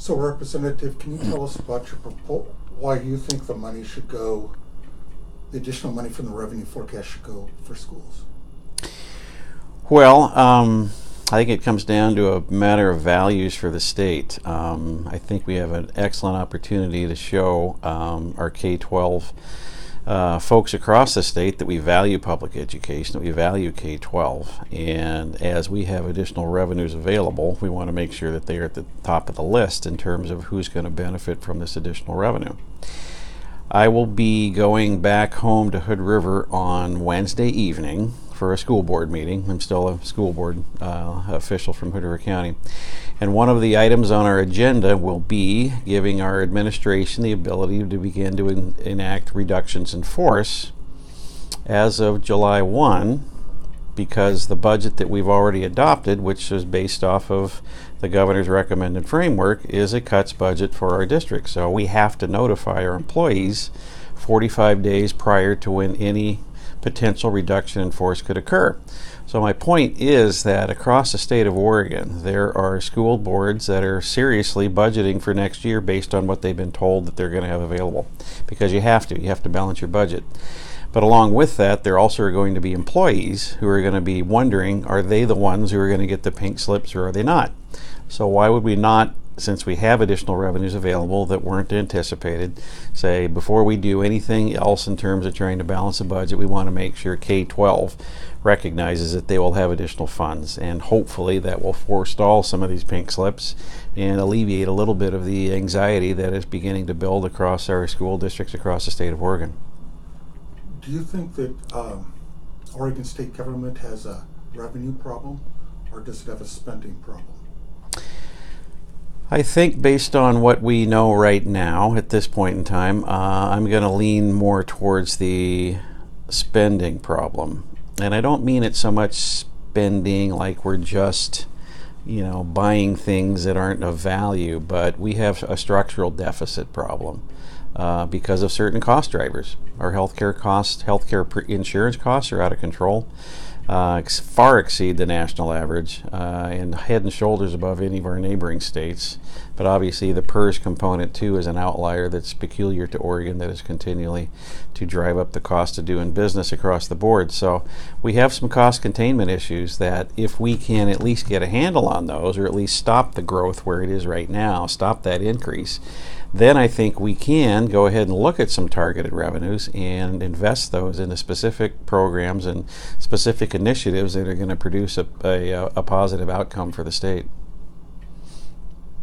So, Representative, can you tell us about why you think the money should go, the additional money from the revenue forecast should go for schools? Well, I think it comes down to a matter of values for the state. I think we have an excellent opportunity to show our K-12 folks across the state that we value public education, that we value K-12, and as we have additional revenues available, we want to make sure that they are at the top of the list in terms of who's going to benefit from this additional revenue. I will be going back home to Hood River on Wednesday evening for a school board meeting. I'm still a school board official from Hood River County. And one of the items on our agenda will be giving our administration the ability to begin to enact reductions in force as of July 1, because the budget that we've already adopted, which is based off of the governor's recommended framework, is a cuts budget for our district. So we have to notify our employees 45 days prior to when any potential reduction in force could occur. So my point is that across the state of Oregon, there are school boards that are seriously budgeting for next year based on what they've been told that they're going to have available, because you have to balance your budget. But along with that, there also are going to be employees who are going to be wondering, are they the ones who are going to get the pink slips or are they not? So why would we not, since we have additional revenues available that weren't anticipated, say before we do anything else in terms of trying to balance the budget, we want to make sure K-12 recognizes that they will have additional funds, and hopefully that will forestall some of these pink slips and alleviate a little bit of the anxiety that is beginning to build across our school districts across the state of Oregon. Do you think that Oregon state government has a revenue problem, or does it have a spending problem? I think based on what we know right now at this point in time, I'm going to lean more towards the spending problem. And I don't mean it so much spending like we're just, buying things that aren't of value, but we have a structural deficit problem because of certain cost drivers. Our healthcare costs, insurance costs are out of control. Far exceed the national average and head and shoulders above any of our neighboring states. But obviously the PERS component too is an outlier that's peculiar to Oregon, that is continually to drive up the cost of doing business across the board. So we have some cost containment issues that if we can at least get a handle on those, or at least stop the growth where it is right now, stop that increase, then I think we can go ahead and look at some targeted revenues and invest those into specific programs and specific initiatives that are going to produce a positive outcome for the state.